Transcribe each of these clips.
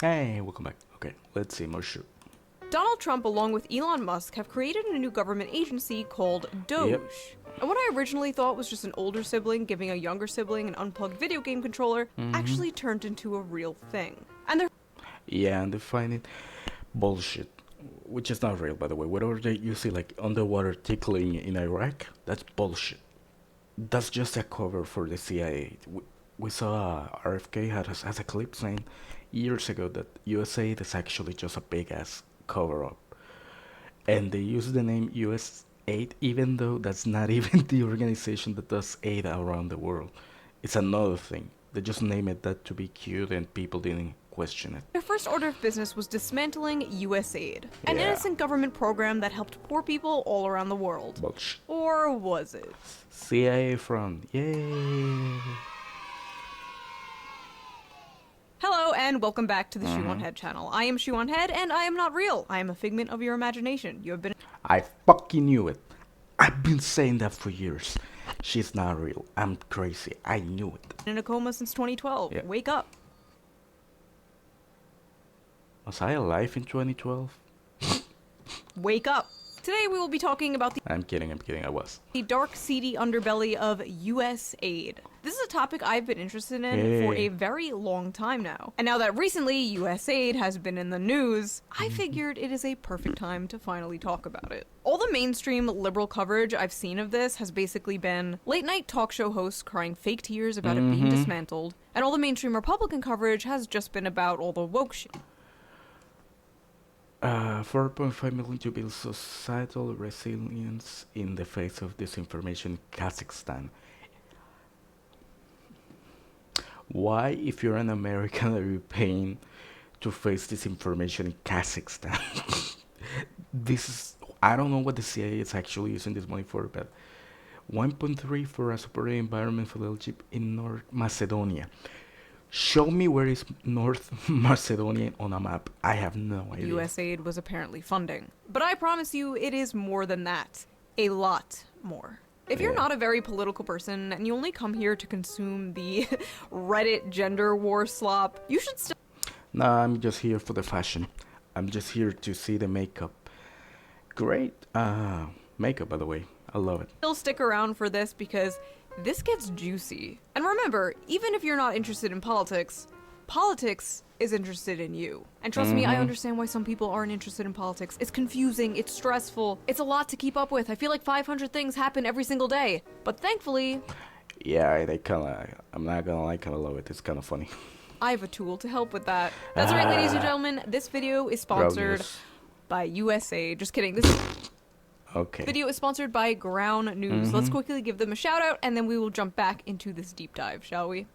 Hey, welcome back. Okay, let's see more shit. Donald Trump, along with Elon Musk, have created a new government agency called Doge. Yep. And what I originally thought was just an older sibling giving a younger sibling an unplugged video game controller actually turned into a real thing. And they're And they find it bullshit, which is not real, by the way. Whatever you see, like underwater tickling in Iraq, that's bullshit. That's just a cover for the CIA. We saw RFK has a clip saying years ago that USAID is actually just a big ass cover up, and they use the name USAID even though that's not even the organization that does aid around the world. It's another thing. They just name it that to be cute, and people didn't question it. Their first order of business was dismantling USAID, an Yeah. innocent government program that helped poor people all around the world. Bullshit. Or was it? CIA front, yay! Hello and welcome back to the shoeonhead channel. I am shoeonhead and I am not real. I am a figment of your imagination. You have been I fucking knew it. I've been saying that for years. She's not real. I'm crazy. I knew it. in a coma since 2012. Yeah. Wake up. Was I alive in 2012? Wake up. Today we will be talking about I'm kidding, I was. the dark, seedy underbelly of USAID. This is a topic I've been interested in for a very long time now. And now that recently USAID has been in the news, I figured it is a perfect time to finally talk about it. All the mainstream liberal coverage I've seen of this has basically been late night talk show hosts crying fake tears about it being dismantled, and all the mainstream Republican coverage has just been about all the woke shit. 4.5 million to build societal resilience in the face of disinformation in Kazakhstan. Why, if you're an American, are you paying to face disinformation in Kazakhstan? This is, I don't know what the CIA is actually using this money for, but 1.3 for a supportive environment for leadership in North Macedonia. Show me where is North Macedonia on a map. I have no idea. USAID was apparently funding. But I promise you, it is more than that. A lot more. If you're Yeah. not a very political person and you only come here to consume the Reddit gender war slop, you should still Nah, I'm just here for the fashion. I'm just here to see the makeup. Great. Makeup, by the way. I love it. stick around for this because this gets juicy. And remember, even if you're not interested in politics, politics is interested in you. And trust me, I understand why some people aren't interested in politics. It's confusing, it's stressful, it's a lot to keep up with. I feel like 500 things happen every single day. But thankfully, Yeah, they kinda, I'm not gonna lie, kinda love it. It's kinda funny. I have a tool to help with that. That's right, ladies and gentlemen, this video is sponsored Groundness. by USA. Just kidding. This Okay. video is sponsored by Ground News. Let's quickly give them a shout out and then we will jump back into this deep dive, shall we?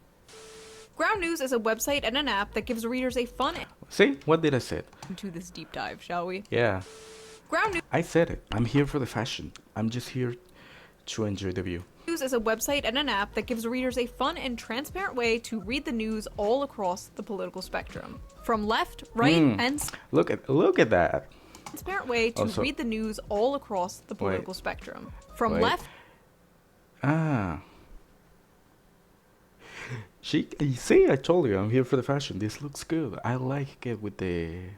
Ground News is a website and an app that gives readers a fun See? What did I say? into this deep dive, shall we? Yeah. Ground I said it. I'm here for the fashion. I'm just here to enjoy the view. News is a website and an app that gives readers a fun and transparent way to read the news all across the political spectrum. From left, right, and Look at that. transparent way to Also- read the news all across the political spectrum. From Wait. left Ah. You see, I told you I'm here for the fashion. This looks good. I like it with the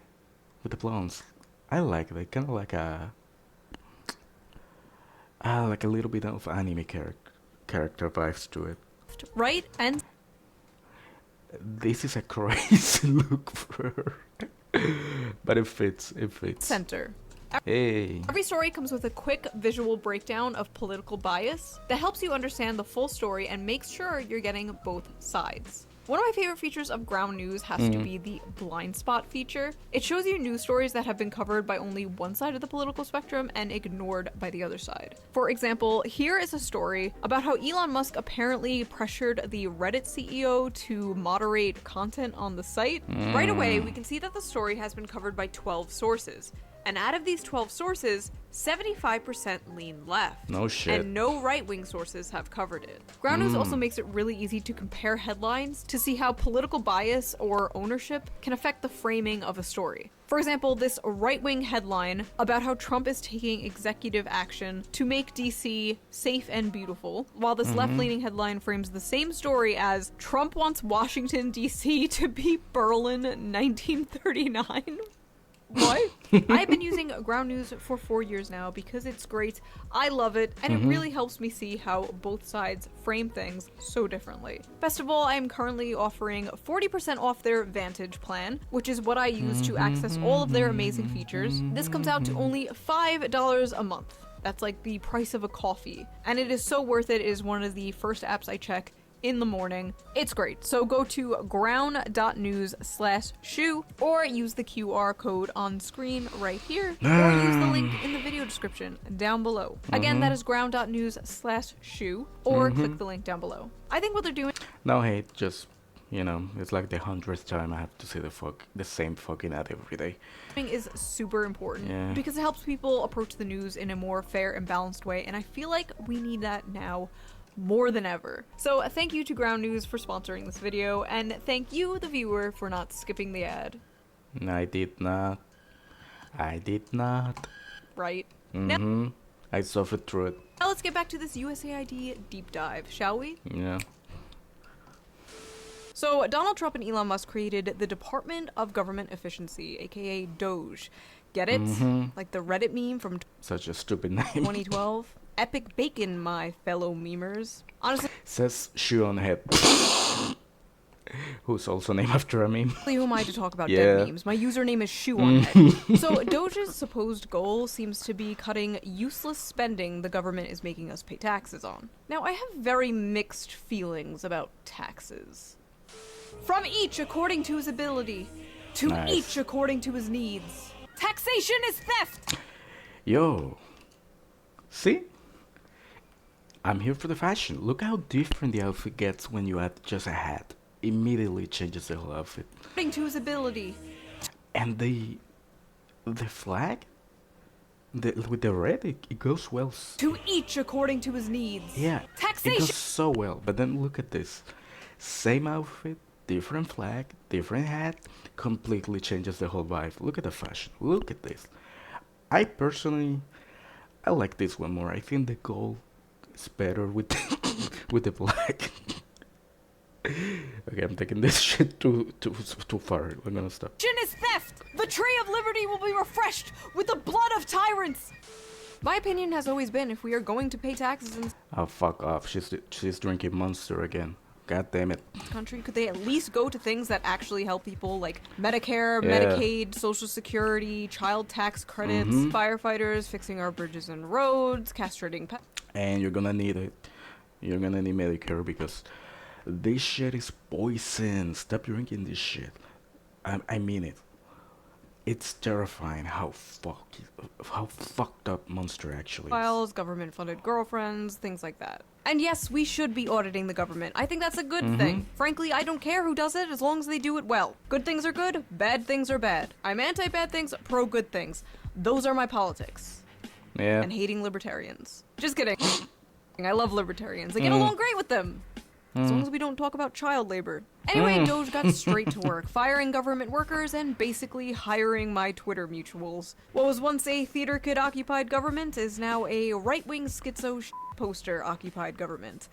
blondes. I like it. Kind of like a little bit of anime character vibes to it. right, and This is a crazy look for her. But it fits. center. Hey. Every story comes with a quick visual breakdown of political bias that helps you understand the full story and makes sure you're getting both sides. One of my favorite features of Ground News has to be the blind spot feature. It shows you news stories that have been covered by only one side of the political spectrum and ignored by the other side. For example, here is a story about how Elon Musk apparently pressured the Reddit CEO to moderate content on the site. Right away, we can see that the story has been covered by 12 sources. And out of these 12 sources, 75% lean left. No shit. And no right-wing sources have covered it. Ground News also makes it really easy to compare headlines to see how political bias or ownership can affect the framing of a story. For example, this right-wing headline about how Trump is taking executive action to make DC safe and beautiful, while this left-leaning headline frames the same story as Trump wants Washington, DC to be Berlin 1939. What? I've been using Ground News for 4 years now because it's great. I love it, and it really helps me see how both sides frame things so differently. Best of all, I am currently offering 40% off their Vantage plan, which is what I use to access all of their amazing features. This comes out to only $5 a month. That's like the price of a coffee. And it is so worth it. It is one of the first apps I check in the morning. It's great. So go to ground.news/shoe or use the QR code on screen right here or use the link in the video description down below. Again, that is ground.news/shoe or click the link down below. I think what they're doing No hate, just, you know, it's like the 100th time I have to say the same fucking ad every day. is super important Yeah. because it helps people approach the news in a more fair and balanced way, and I feel like we need that now more than ever. So thank you to Ground News for sponsoring this video, and thank you, the viewer, for not skipping the ad. I did not. I did not. Right? I suffered through it. Now let's get back to this USAID deep dive, shall we? Yeah. So Donald Trump and Elon Musk created the Department of Government Efficiency, aka Doge. Get it? Like the Reddit meme from Such a stupid name. 2012? Epic bacon, my fellow memers. Honestly, Says shoeonhead. Who's also named after a meme. who am I to talk about Yeah. dead memes? My username is shoeonhead. So Doge's supposed goal seems to be cutting useless spending the government is making us pay taxes on. Now, I have very mixed feelings about taxes. From each according to his ability, to Nice. each according to his needs. Taxation is theft! Yo. See? I'm here for the fashion. Look how different the outfit gets when you add just a hat. Immediately changes the whole outfit. According to his ability. And the flag? With the red, it goes well. To each according to his needs. Yeah, it Taxation! goes so well. But then look at this. Same outfit, different flag, different hat, completely changes the whole vibe. Look at the fashion. Look at this. I personally, I like this one more. I think the gold is better with with the black. Okay, I'm taking this shit too far. I'm gonna stop. Taxation is theft! The tree of liberty will be refreshed with the blood of tyrants! My opinion has always been if we are going to pay taxes in Oh, fuck off. She's drinking Monster again. God damn it. this country, could they at least go to things that actually help people like Medicare, Yeah. Medicaid, Social Security, child tax credits, firefighters, fixing our bridges and roads, castrating pets? And you're gonna need it. You're gonna need Medicare because this shit is poison. Stop drinking this shit. I mean it. It's terrifying how fucked up Monster actually is. Files, government-funded girlfriends, things like that. And yes, we should be auditing the government. I think that's a good thing. Frankly, I don't care who does it as long as they do it well. Good things are good, bad things are bad. I'm anti-bad things, pro-good things. Those are my politics. Yeah. And hating libertarians. Just kidding. I love libertarians. I get along great with them. As long as we don't talk about child labor. Anyway, Doge got straight to work, firing government workers and basically hiring my Twitter mutuals. What was once a theater kid-occupied government is now a right-wing schizo poster-occupied government.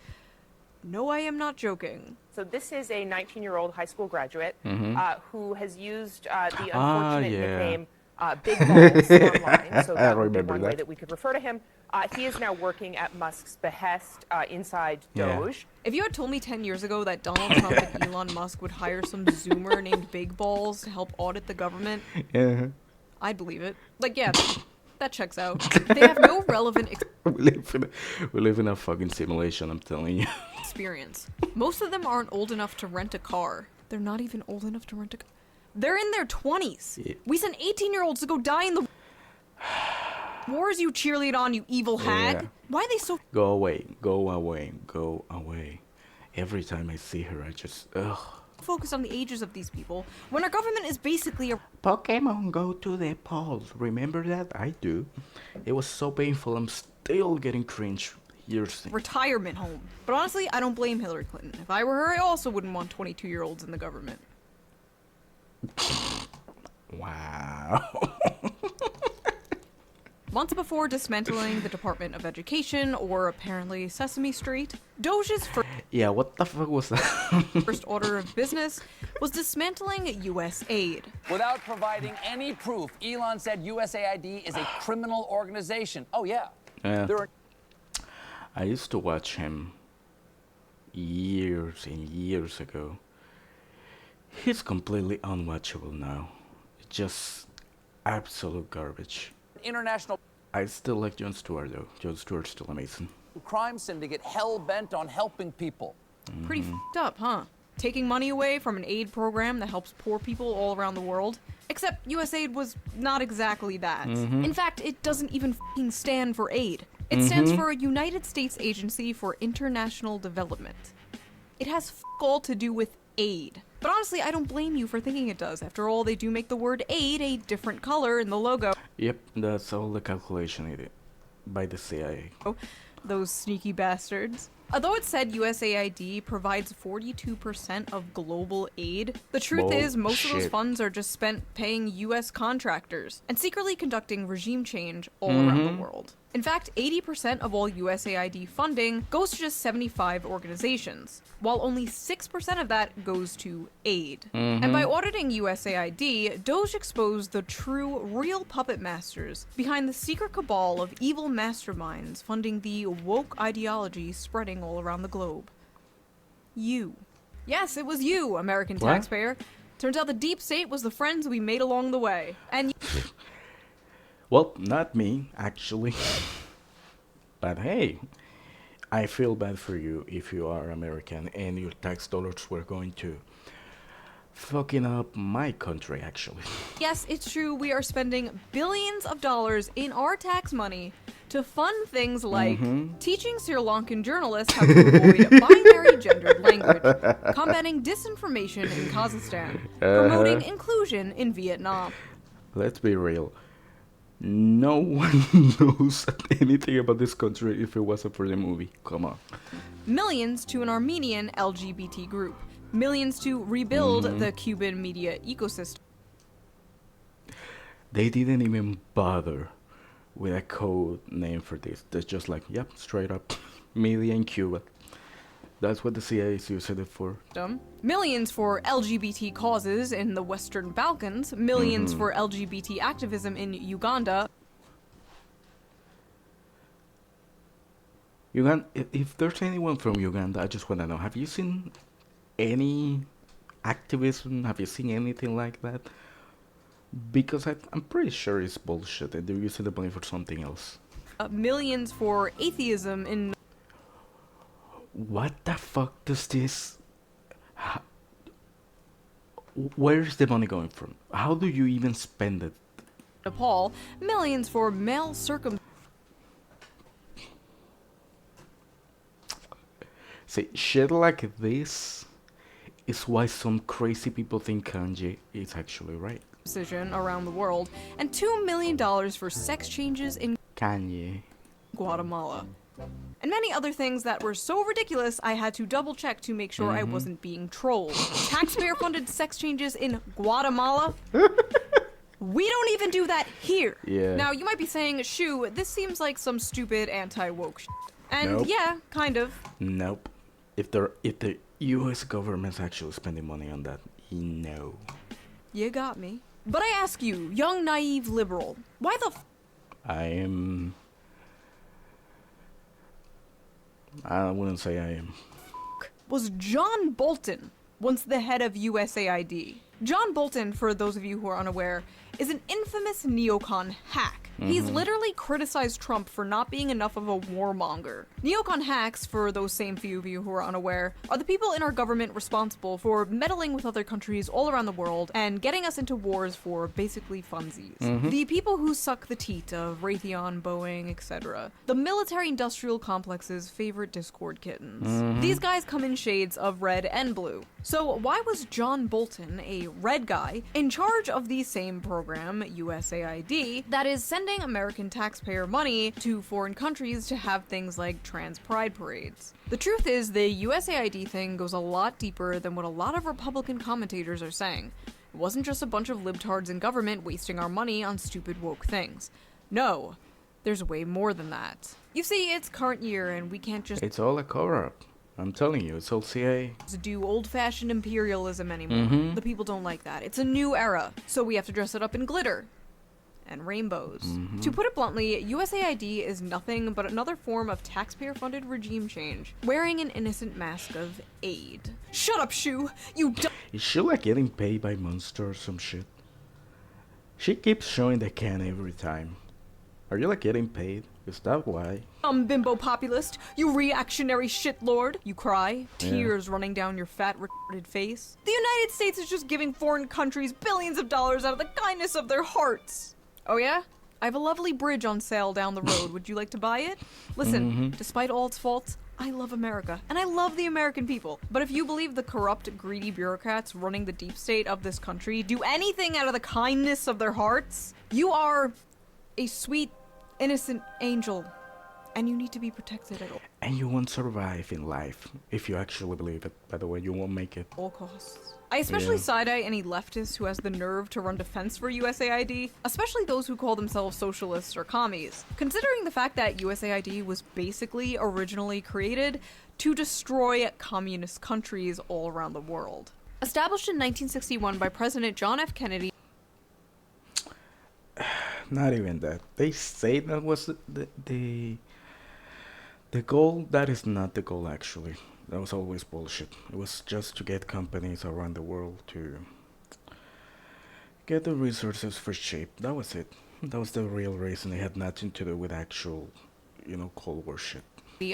No, I am not joking. So this is a 19-year-old high school graduate who has used the unfortunate nickname Big Balls online. So that would be remember one way that. that we could refer to him. He is now working at Musk's behest inside Yeah. Doge. If you had told me 10 years ago that Donald Trump and Elon Musk would hire some Zoomer named Big Balls to help audit the government, Yeah. I'd believe it. Like, yeah, that checks out. They have no relevant We live in a fucking simulation, I'm telling you. experience. Most of them aren't old enough to rent a car. They're not even old enough to rent a car. They're in their 20s. Yeah. We sent 18-year-olds to go die in the wars you cheerlead on, you evil hag. Yeah. Why are they so Go away. Go away. Go away. Every time I see her, I just ugh. focused on the ages of these people when our government is basically a Pokemon go to the polls. Remember that? I do. It was so painful. I'm still getting cringe. Years. retirement home. But honestly, I don't blame Hillary Clinton. If I were her, I also wouldn't want 22-year-olds in the government. Wow. Months before dismantling the Department of Education, or apparently Sesame Street, Doge's Yeah, what the fuck was that? first order of business was dismantling USAID. Without providing any proof, Elon said USAID is a criminal organization. Oh, yeah. Yeah. There are I used to watch him years and years ago. He's completely unwatchable now. Just absolute garbage. international I still like Jon Stewart though. Jon Stewart's still amazing. crime syndicate hell-bent on helping people. Pretty f***ed up, huh? Taking money away from an aid program that helps poor people all around the world. Except USAID was not exactly that. In fact, it doesn't even f***ing stand for aid. It stands for a United States Agency for International Development. It has f*** all to do with aid. But honestly, I don't blame you for thinking it does. After all, they do make the word aid a different color in the logo. Yep, that's all the calculation it by the CIA. Those sneaky bastards. Although it said USAID provides 42% of global aid, the truth is most of those Bullshit. funds are just spent paying US contractors and secretly conducting regime change all around the world. In fact, 80% of all USAID funding goes to just 75 organizations, while only 6% of that goes to aid. And by auditing USAID, Doge exposed the true, real puppet masters behind the secret cabal of evil masterminds funding the woke ideology spreading all around the globe. You. Yes, it was you, American What? taxpayer. Turns out the deep state was the friends we made along the way. And Well, not me, actually. But hey, I feel bad for you if you are American and your tax dollars were going to fucking up my country, actually. yes, it's true, we are spending billions of dollars in our tax money to fund things like teaching Sri Lankan journalists how to avoid binary gendered language, combating disinformation in Kazakhstan, promoting inclusion in Vietnam. Let's be real. No one knows anything about this country if it wasn't for the movie. Come on. Millions to an Armenian LGBT group. Millions to rebuild the Cuban media ecosystem. They didn't even bother with a code name for this. They're just like, yep, straight up. Media in Cuba. That's what the CIA is using it for. Millions for LGBT causes in the Western Balkans. Millions for LGBT activism in Uganda. Uganda, if there's anyone from Uganda, I just want to know, have you seen any activism? Have you seen anything like that? Because I'm pretty sure it's bullshit and they're using the money for something else. Millions for atheism in What the fuck does this... Where's the money going from? How do you even spend it? Nepal. Millions for male circumcision. See, shit like this is why some crazy people think Kanye is actually right. Around the world, and $2 million for sex changes in Kanye. Guatemala. And many other things that were so ridiculous I had to double check to make sure I wasn't being trolled. Taxpayer funded sex changes in Guatemala? We don't even do that here. Yeah. Now you might be saying, Shoo, this seems like some stupid anti-woke shit. And Nope. yeah, kind of. Nope. If the US government's actually spending money on that, no. You got me. But I ask you, young naive liberal, why the I wouldn't say I am. was John Bolton once the head of USAID? John Bolton, for those of you who are unaware, is an infamous neocon hack. He's literally criticized Trump for not being enough of a warmonger. Neocon hacks, for those same few of you who are unaware, are the people in our government responsible for meddling with other countries all around the world and getting us into wars for basically funsies. The people who suck the teat of Raytheon, Boeing, etc. The military-industrial complex's favorite Discord kittens. These guys come in shades of red and blue. So why was John Bolton, a red guy, in charge of the same program, USAID, that is sending American taxpayer money to foreign countries to have things like trans pride parades? The truth is, the USAID thing goes a lot deeper than what a lot of Republican commentators are saying. It wasn't just a bunch of libtards in government wasting our money on stupid woke things. No, there's way more than that. You see, it's current year and we can't just It's all a cover-up. I'm telling you, it's all CIA. do old-fashioned imperialism anymore. The people don't like that. It's a new era, so we have to dress it up in glitter and rainbows. To put it bluntly, USAID is nothing but another form of taxpayer-funded regime change, wearing an innocent mask of aid. Shut up, Shoe! You Is she like getting paid by Monster or some shit? She keeps showing the can every time. Are you like getting paid? Is that why? bimbo populist, you reactionary shitlord, you cry, tears running down your fat, retarded face. The United States is just giving foreign countries billions of dollars out of the kindness of their hearts. Oh yeah? I have a lovely bridge on sale down the road. Would you like to buy it? Listen, despite all its faults, I love America, and I love the American people. But if you believe the corrupt, greedy bureaucrats running the deep state of this country do anything out of the kindness of their hearts, you are a sweet, innocent angel, and you need to be protected at And you won't survive in life if you actually believe it. By the way, you won't make it. all costs. I especially side-eye any leftist who has the nerve to run defense for USAID, especially those who call themselves socialists or commies, considering the fact that USAID was basically originally created to destroy communist countries all around the world. Established in 1961 by President John F. Kennedy, Not even that. They say that was the goal. That is not the goal, actually. That was always bullshit. It was just to get companies around the world to get the resources for cheap. That was it. That was the real reason. It had nothing to do with actual, Cold War shit.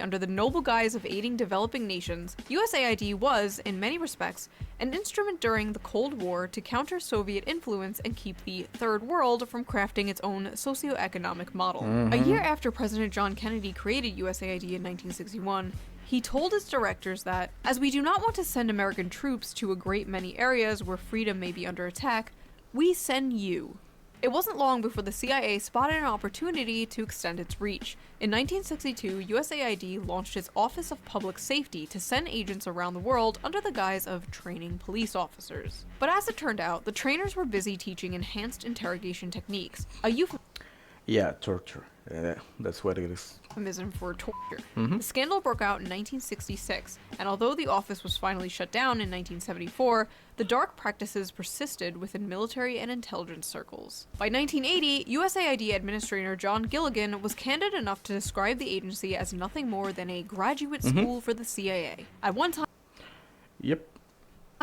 under the noble guise of aiding developing nations, USAID was, in many respects, an instrument during the Cold War to counter Soviet influence and keep the Third World from crafting its own socioeconomic model. A year after President John Kennedy created USAID in 1961, he told his directors that, as we do not want to send American troops to a great many areas where freedom may be under attack, we send you. It wasn't long before the CIA spotted an opportunity to extend its reach. In 1962, USAID launched its Office of Public Safety to send agents around the world under the guise of training police officers. But as it turned out, the trainers were busy teaching enhanced interrogation techniques, a Yeah, torture. That's what it is. euphemism for torture. The scandal broke out in 1966, and although the office was finally shut down in 1974, the dark practices persisted within military and intelligence circles. By 1980, USAID Administrator John Gilligan was candid enough to describe the agency as nothing more than a graduate school for the CIA. At one time, Yep.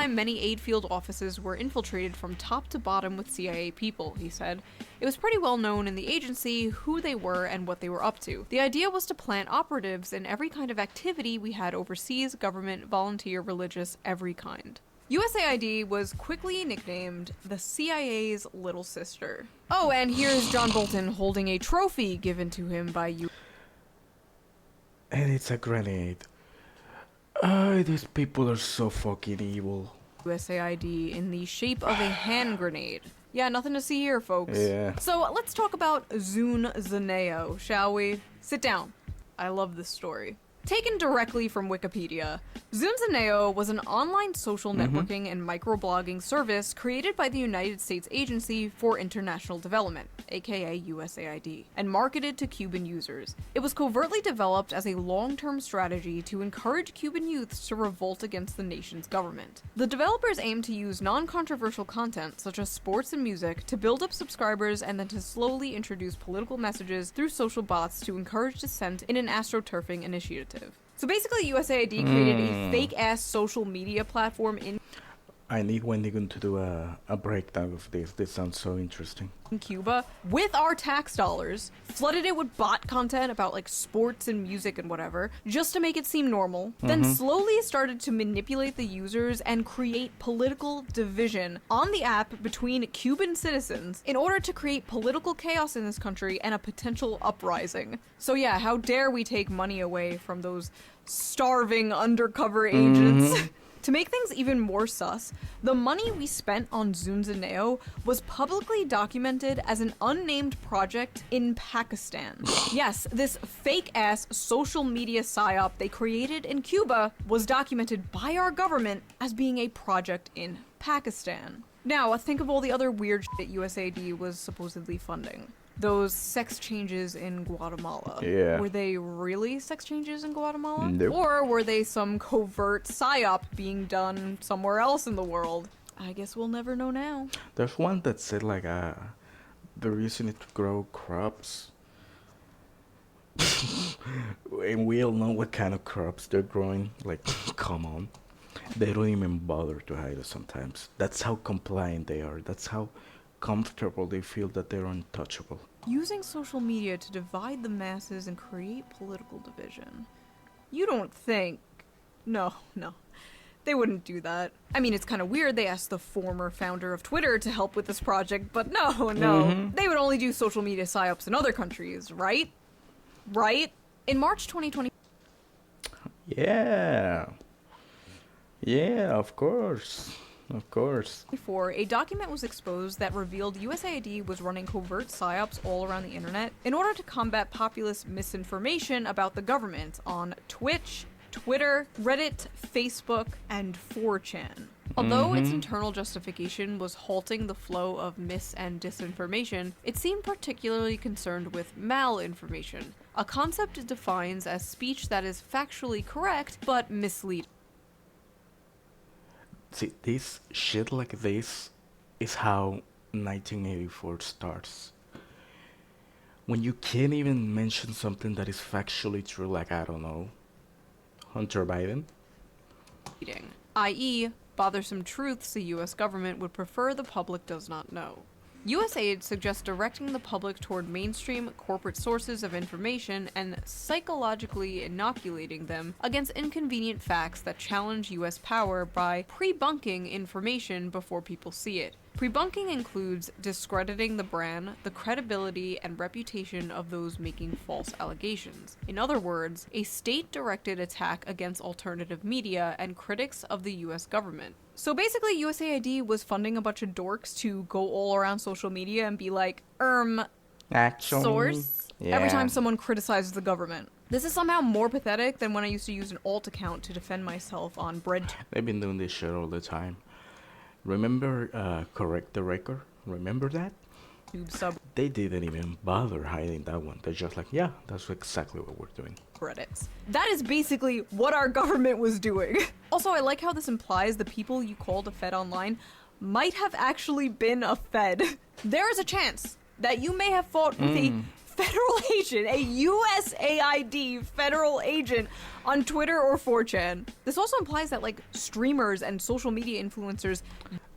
many aid field offices were infiltrated from top to bottom with CIA people, he said. It was pretty well known in the agency who they were and what they were up to. The idea was to plant operatives in every kind of activity we had overseas, government, volunteer, religious, every kind. USAID was quickly nicknamed the CIA's little sister. Oh, and here's John Bolton holding a trophy given to him by And it's a grenade. These people are so fucking evil. USAID in the shape of a hand grenade. Yeah, nothing to see here, folks. Yeah. So let's talk about Zun Zaneo, shall we? Sit down. I love this story. Taken directly from Wikipedia, Zun Zaneo was an online social networking and microblogging service created by the United States Agency for International Development, aka USAID, and marketed to Cuban users. It was covertly developed as a long-term strategy to encourage Cuban youths to revolt against the nation's government. The developers aimed to use non-controversial content, such as sports and music, to build up subscribers and then to slowly introduce political messages through social bots to encourage dissent in an astroturfing initiative. So basically, USAID created a fake-ass social media platform in... I need Wendy to do a breakdown of this. This sounds so interesting. In Cuba, with our tax dollars, flooded it with bot content about like sports and music and whatever, just to make it seem normal, then slowly started to manipulate the users and create political division on the app between Cuban citizens in order to create political chaos in this country and a potential uprising. So yeah, how dare we take money away from those starving undercover agents? To make things even more sus, the money we spent on Zunzaneo was publicly documented as an unnamed project in Pakistan. Yes, this fake-ass social media psyop they created in Cuba was documented by our government as being a project in Pakistan. Now, think of all the other weird shit USAID was supposedly funding. Those sex changes in Guatemala. Yeah. Were they really sex changes in Guatemala? Nope. Or were they some covert psyop being done somewhere else in the world? I guess we'll never know now. There's one that said like they're using it to grow crops. And we all know what kind of crops they're growing. Like, come on. They don't even bother to hide it sometimes. That's how compliant they are. That's how comfortable they feel that they're untouchable. Using social media to divide the masses and create political division. You don't think... No. They wouldn't do that. I mean, it's kind of weird they asked the former founder of Twitter to help with this project, but no. They would only do social media psyops in other countries, right? Right? In March 2020... Yeah, of course. Before, a document was exposed that revealed USAID was running covert psyops all around the internet in order to combat populist misinformation about the government on Twitch, Twitter, Reddit, Facebook, and 4chan. Although its internal justification was halting the flow of mis- and disinformation, it seemed particularly concerned with malinformation, a concept it defines as speech that is factually correct but misleading. See, this shit like this is how 1984 starts. When you can't even mention something that is factually true, like, I don't know, Hunter Biden. I.e., bothersome truths the US government would prefer the public does not know. USAID suggests directing the public toward mainstream corporate sources of information and psychologically inoculating them against inconvenient facts that challenge US power by pre-bunking information before people see it. Pre-bunking includes discrediting the brand, the credibility, and reputation of those making false allegations. In other words, a state-directed attack against alternative media and critics of the US government. So basically, USAID was funding a bunch of dorks to go all around social media and be like, Actually, source? yeah. Every time someone criticizes the government. This is somehow more pathetic than when I used to use an alt account to defend myself on bread. They've been doing this shit all the time. Remember Correct the Record? Remember that? Sub They didn't even bother hiding that one. They're just like, yeah, that's exactly what we're doing. Reddits. That is basically what our government was doing. Also, I like how this implies the people you called a Fed online might have actually been a Fed. There is a chance that you may have fought with a federal agent, a USAID federal agent on Twitter or 4chan. This also implies that like streamers and social media influencers,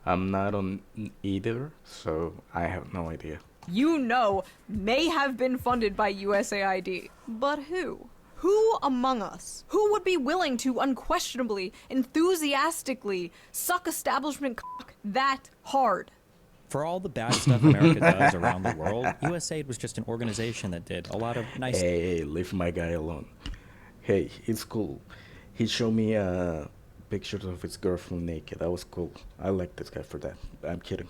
I'm not on either, so I have no idea. you know, may have been funded by USAID. But who? Who among us? Who would be willing to unquestionably, enthusiastically suck establishment cock that hard? For all the bad stuff America does around the world, USAID was just an organization that did a lot of nice... Hey, leave my guy alone. Hey, it's cool. He showed me pictures of his girlfriend naked. That was cool. I like this guy for that. I'm kidding.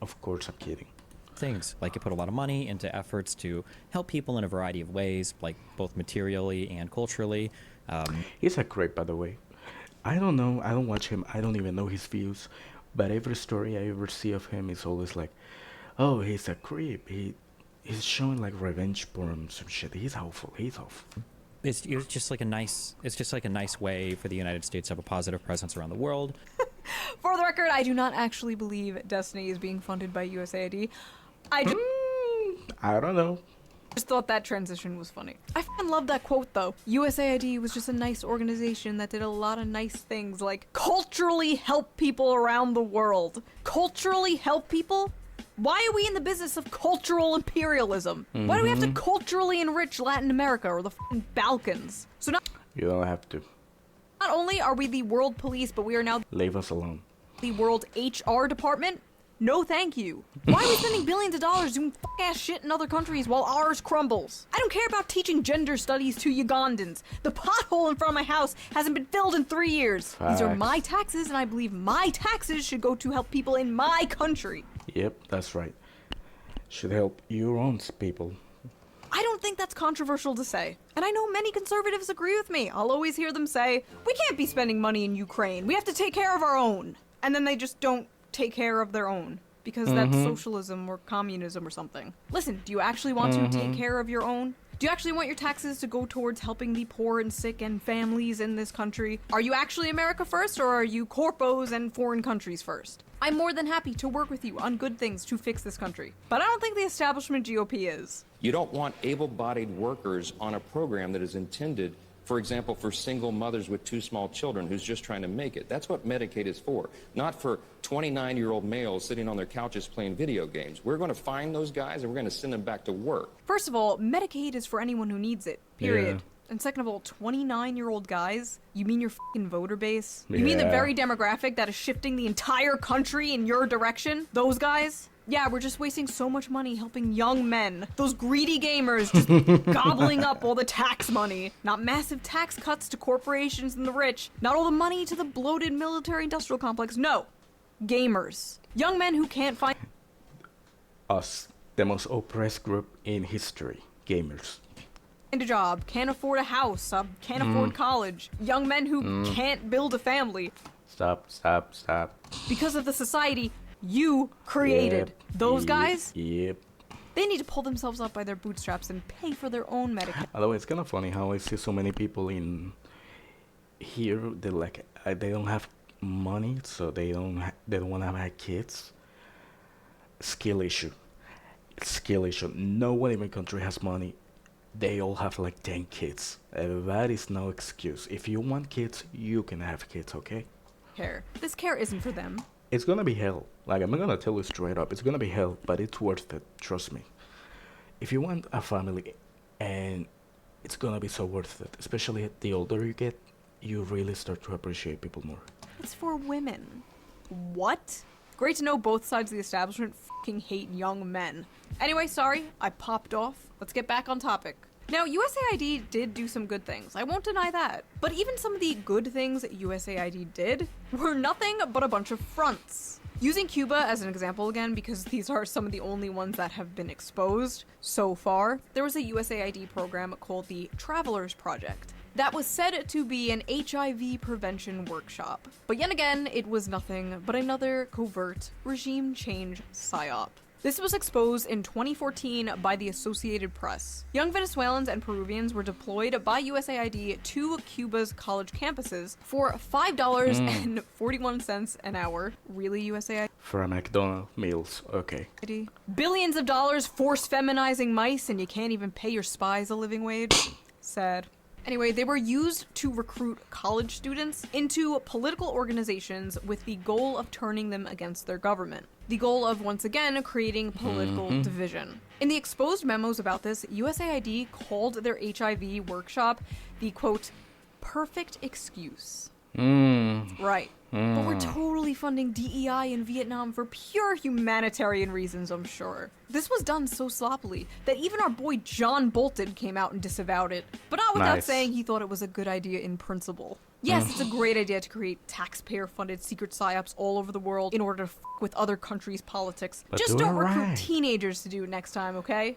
Of course I'm kidding. things. Like, it put a lot of money into efforts to help people in a variety of ways, like both materially and culturally. He's a creep, by the way. I don't know. I don't watch him. I don't even know his views. But every story I ever see of him is always like, oh, he's a creep. He's showing like revenge porn, some shit. He's awful. He's awful. It's just like a nice way for the United States to have a positive presence around the world. For the record, I do not actually believe Destiny is being funded by USAID. I don't know. Just thought that transition was funny. I fucking love that quote though. USAID was just a nice organization that did a lot of nice things like culturally help people around the world. Culturally help people? Why are we in the business of cultural imperialism? Why do we have to culturally enrich Latin America or the fucking Balkans? So You don't have to. not only are we the world police, but we are now Leave us alone. the world HR department? No thank you. Why are we spending billions of dollars doing fuck-ass shit in other countries while ours crumbles? I don't care about teaching gender studies to Ugandans. The pothole in front of my house hasn't been filled in 3 years. These are my taxes, and I believe my taxes should go to help people in my country. Yep, that's right. Should help your own people. I don't think that's controversial to say. And I know many conservatives agree with me. I'll always hear them say, we can't be spending money in Ukraine. We have to take care of our own. And then they just don't take care of their own. Because that's socialism or communism or something. Listen, do you actually want to take care of your own? Do you actually want your taxes to go towards helping the poor and sick and families in this country? Are you actually America first, or are you corpos and foreign countries first? I'm more than happy to work with you on good things to fix this country. But I don't think the establishment GOP is. You don't want able-bodied workers on a program that is intended, for example, for single mothers with 2 small children who's just trying to make it. That's what Medicaid is for, not for 29-year-old males sitting on their couches playing video games. We're going to find those guys and we're going to send them back to work. First of all, Medicaid is for anyone who needs it, period. Yeah. And second of all, 29-year-old guys? You mean your fucking voter base? You mean the very demographic that is shifting the entire country in your direction? Those guys? Yeah, we're just wasting so much money helping young men. Those greedy gamers just gobbling up all the tax money. Not massive tax cuts to corporations and the rich. Not all the money to the bloated military-industrial complex. No. Gamers. Young men who can't find Us, the most oppressed group in history. Gamers. a job, can't afford a house, can't afford college. Young men who can't build a family. Stop. Because of the society you created. Yep, Those guys, Yep. they need to pull themselves up by their bootstraps and pay for their own Medicare. Although it's kind of funny how I see so many people in here, they like they don't have money, so they don't want to have kids. Skill issue. No one in my country has money. They all have like 10 kids. That is no excuse. If you want kids, you can have kids, okay? This care isn't for them. It's gonna be hell. Like, I'm not gonna tell you straight up. It's gonna be hell, but it's worth it. Trust me. If you want a family, and it's gonna be so worth it. Especially the older you get, you really start to appreciate people more. It's for women. What? Great to know both sides of the establishment fucking hate young men. Anyway, sorry, I popped off. Let's get back on topic. Now, USAID did do some good things. I won't deny that. But even some of the good things USAID did were nothing but a bunch of fronts. Using Cuba as an example again, because these are some of the only ones that have been exposed so far, there was a USAID program called the Travelers Project that was said to be an HIV prevention workshop. But yet again, it was nothing but another covert regime change psyop. This was exposed in 2014 by the Associated Press. Young Venezuelans and Peruvians were deployed by USAID to Cuba's college campuses for $5.41 an hour. Really, USAID? For a McDonald's meals, okay. Billions of dollars force feminizing mice, and you can't even pay your spies a living wage? Sad. Anyway, they were used to recruit college students into political organizations with the goal of turning them against their government. The goal of, once again, creating political division. In the exposed memos about this, USAID called their HIV workshop the, quote, perfect excuse. Right. But we're totally funding DEI in Vietnam for pure humanitarian reasons, I'm sure. This was done so sloppily that even our boy John Bolton came out and disavowed it, but not without saying he thought it was a good idea in principle. Yes, it's a great idea to create taxpayer-funded secret psyops all over the world in order to f with other countries' politics. But just do it don't recruit right. teenagers to do it next time, okay?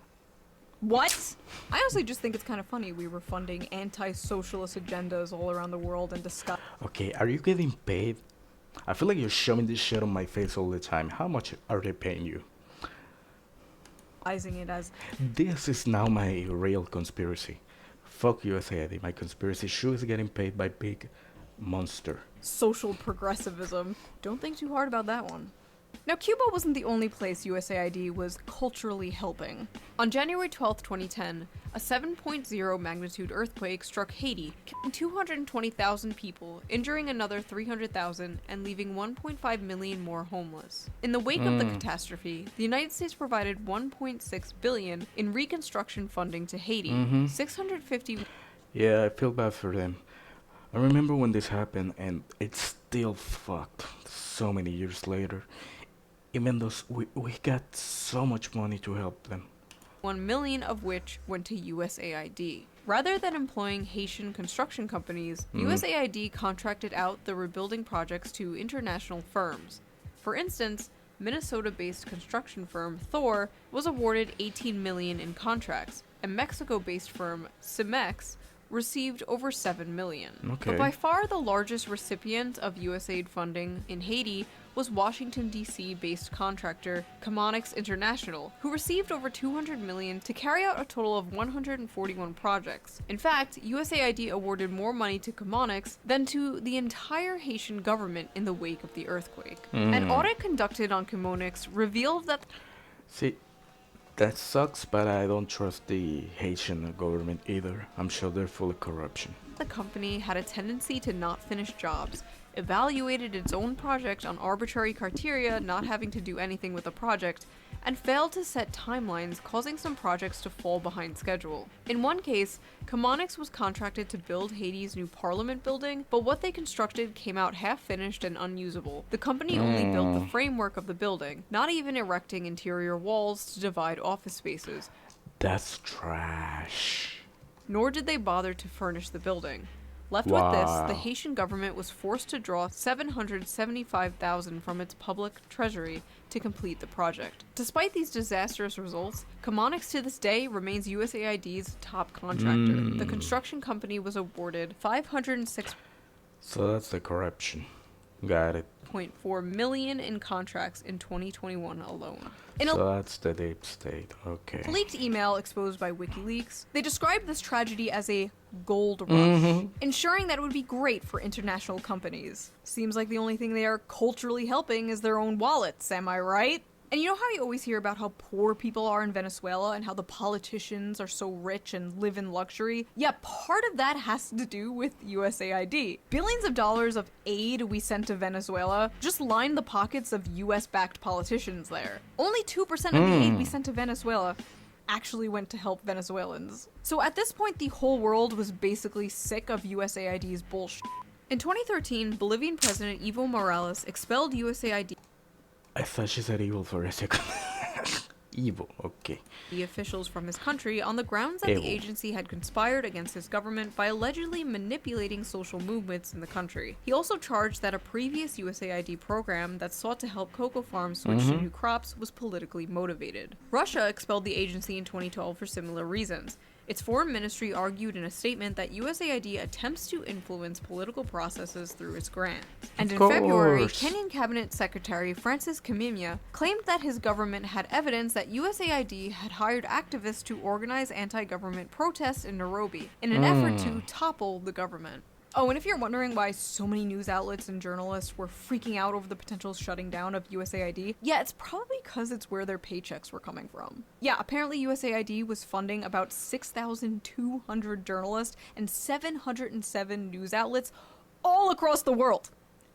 What? I honestly just think it's kind of funny we were funding anti-socialist agendas all around the world and discussing Okay, are you getting paid? I feel like you're shoving this shit on my face all the time. How much are they paying you? it as This is now my real conspiracy. Fuck USAID. My conspiracy shoe is getting paid by big monster. social progressivism. Don't think too hard about that one. Now, Cuba wasn't the only place USAID was culturally helping. On January 12, 2010, a 7.0 magnitude earthquake struck Haiti, killing 220,000 people, injuring another 300,000, and leaving 1.5 million more homeless. In the wake of the catastrophe, the United States provided $1.6 billion in reconstruction funding to Haiti, 650. Yeah, I feel bad for them. I remember when this happened, and it's still fucked so many years later. Even though we got so much money to help them. 1 million of which went to USAID. Rather than employing Haitian construction companies, USAID contracted out the rebuilding projects to international firms. For instance, Minnesota-based construction firm Thor was awarded $18 million in contracts, and Mexico-based firm Cemex received over $7 million. Okay. But by far the largest recipient of USAID funding in Haiti was Washington, D.C. based contractor Comonix International, who received over $200 million to carry out a total of 141 projects. In fact, USAID awarded more money to Comonix than to the entire Haitian government in the wake of the earthquake. An audit conducted on Comonix revealed that See, that sucks, but I don't trust the Haitian government either. I'm sure they're full of corruption. the company had a tendency to not finish jobs, evaluated its own project on arbitrary criteria, not having to do anything with the project, and failed to set timelines, causing some projects to fall behind schedule. In one case, Comonix was contracted to build Haiti's new parliament building, but what they constructed came out half-finished and unusable. The company only built the framework of the building, not even erecting interior walls to divide office spaces. That's trash. Nor did they bother to furnish the building. Left with this, the Haitian government was forced to draw $775,000 from its public treasury to complete the project. Despite these disastrous results, Comonix to this day remains USAID's top contractor. The construction company was awarded $506.4 So that's the corruption. Got it. million in contracts in 2021 alone. So that's the deep state. Okay. Leaked email exposed by WikiLeaks, they described this tragedy as a gold rush, ensuring that it would be great for international companies. Seems like the only thing they are culturally helping is their own wallets, am I right? And you know how you always hear about how poor people are in Venezuela and how the politicians are so rich and live in luxury? Yeah, part of that has to do with USAID. Billions of dollars of aid we sent to Venezuela just lined the pockets of US-backed politicians there. Only 2% of the aid we sent to Venezuela actually went to help Venezuelans. So at this point, the whole world was basically sick of USAID's bullshit. In 2013, Bolivian President Evo Morales expelled USAID I thought she said evil for a second. Evil, okay. the officials from his country on the grounds that the Ew. agency had conspired against his government by allegedly manipulating social movements in the country. He also charged that a previous USAID program that sought to help cocoa farms switch to new crops was politically motivated. Russia expelled the agency in 2012 for similar reasons. Its foreign ministry argued in a statement that USAID attempts to influence political processes through its grants. And in February, course. Kenyan Cabinet Secretary Francis Kimimya claimed that his government had evidence that USAID had hired activists to organize anti-government protests in Nairobi in an effort to topple the government. Oh, and if you're wondering why so many news outlets and journalists were freaking out over the potential shutting down of USAID, yeah, it's probably because it's where their paychecks were coming from. Yeah, apparently USAID was funding about 6,200 journalists and 707 news outlets all across the world.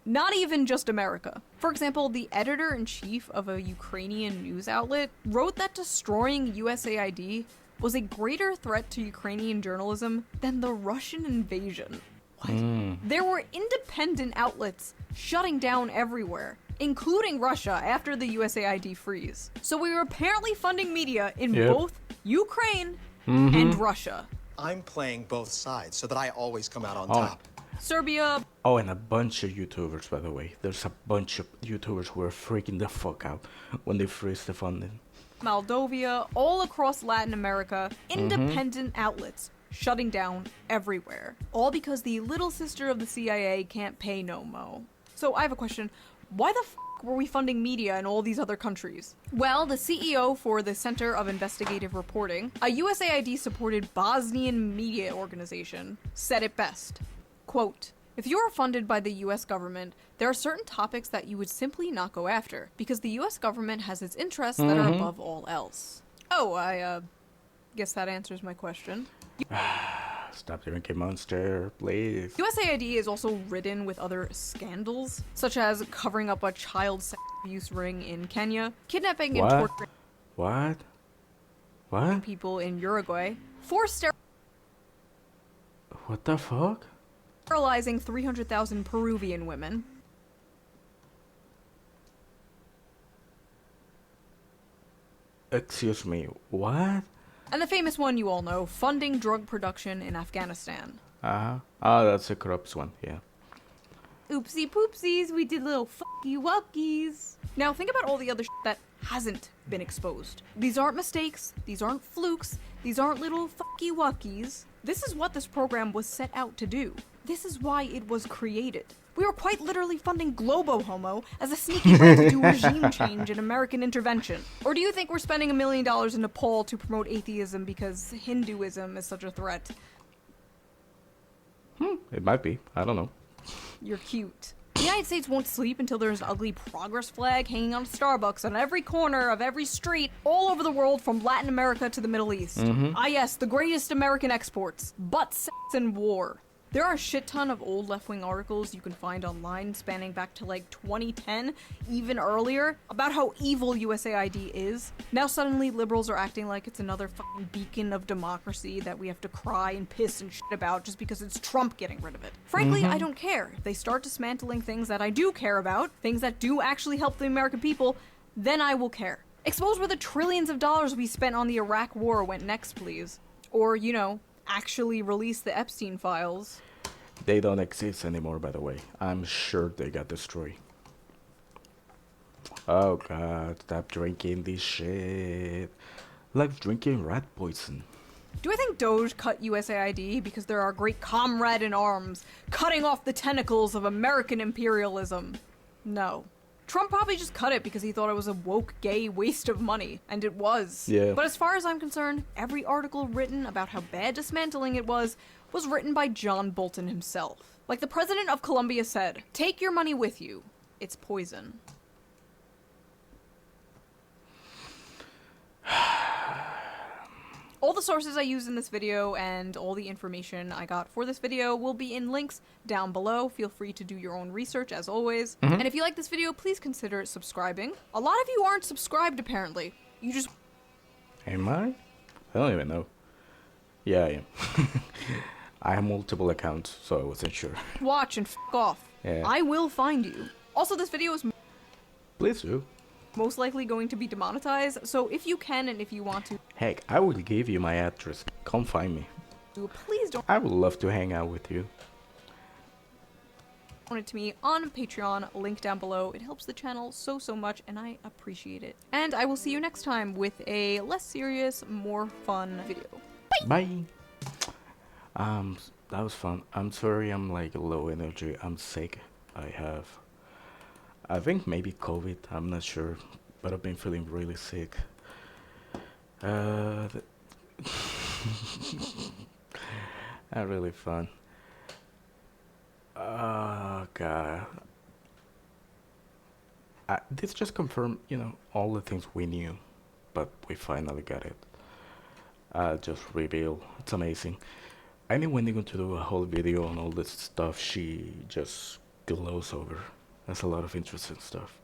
Not even just America. For example, the editor-in-chief of a Ukrainian news outlet wrote that destroying USAID was a greater threat to Ukrainian journalism than the Russian invasion. What? There were independent outlets shutting down everywhere, including Russia after the USAID freeze. So we were apparently funding media in both Ukraine and Russia. I'm playing both sides so that I always come out on top. Serbia, Oh, and a bunch of YouTubers, by the way. There's a bunch of YouTubers who are freaking the fuck out when they freeze the funding. Moldova, all across Latin America, independent outlets shutting down everywhere. All because the little sister of the CIA can't pay no mo. So I have a question. Why the f were we funding media in all these other countries? Well, the CEO for the Center of Investigative Reporting, a USAID-supported Bosnian media organization, said it best. Quote, If you are funded by the US government, there are certain topics that you would simply not go after, because the US government has its interests that are above all else. Oh, I guess that answers my question. Stop drinking Monster, please. USAID is also ridden with other scandals, such as covering up a child sex abuse ring in Kenya, kidnapping and What? torturing What? What? people in Uruguay, What the fuck? sterilizing 300,000 Peruvian women, Excuse me, what? and the famous one you all know, funding drug production in Afghanistan. Uh-huh. Oh, that's a corrupt one, yeah. Oopsie poopsies, we did little fucky wuckies. Now think about all the other that hasn't been exposed. These aren't mistakes, these aren't flukes, these aren't little fucky wuckies. This is what this program was set out to do. This is why it was created. We were quite literally funding Globo Homo as a sneaky way to do regime change and American intervention. Or do you think we're spending $1 million in Nepal to promote atheism because Hinduism is such a threat? It might be. I don't know. You're cute. The United States won't sleep until there's an ugly progress flag hanging on Starbucks on every corner of every street all over the world from Latin America to the Middle East. Ah yes, the greatest American exports. Butt, sex, and war. There are a shit ton of old left-wing articles you can find online spanning back to like 2010, even earlier, about how evil USAID is. Now suddenly liberals are acting like it's another fucking beacon of democracy that we have to cry and piss and shit about just because it's Trump getting rid of it. Frankly, I don't care. If they start dismantling things that I do care about, things that do actually help the American people, then I will care. Expose where the trillions of dollars we spent on the Iraq war went next, please. Or, you know, actually release the Epstein files. They don't exist anymore, by the way. I'm sure they got destroyed. Oh god, stop drinking this shit. Like drinking rat poison. Do I think Doge cut USAID because they're our great comrade in arms, cutting off the tentacles of American imperialism? No. Trump probably just cut it because he thought it was a woke, gay waste of money, and it was. Yeah. But as far as I'm concerned, every article written about how bad dismantling it was written by John Bolton himself. Like the president of Colombia said, "Take your money with you. It's poison." All the sources I used in this video and all the information I got for this video will be in links down below. Feel free to do your own research as always. And if you like this video, please consider subscribing. A lot of you aren't subscribed apparently. You just... Am I? I don't even know. Yeah, I am. I have multiple accounts, so I wasn't sure. watch and f*** off. Yeah. I will find you. Also, this video is Please do. most likely going to be demonetized, so if you can and if you want to, Heck, I will give you my address. Come find me. please don't I would love to hang out with you. donate to me on Patreon, link down below. It helps the channel so much, and I appreciate it. And I will see you next time with a less serious, more fun video. Bye. That was fun. I'm sorry I'm like low energy. I'm sick. I think maybe COVID. I'm not sure, but I've been feeling really sick. Not really fun. Oh god. This just confirmed, you know, all the things we knew, but we finally got it. Just reveal. It's amazing. I knew Wendy going to do a whole video on all this stuff she just glows over. That's a lot of interesting stuff.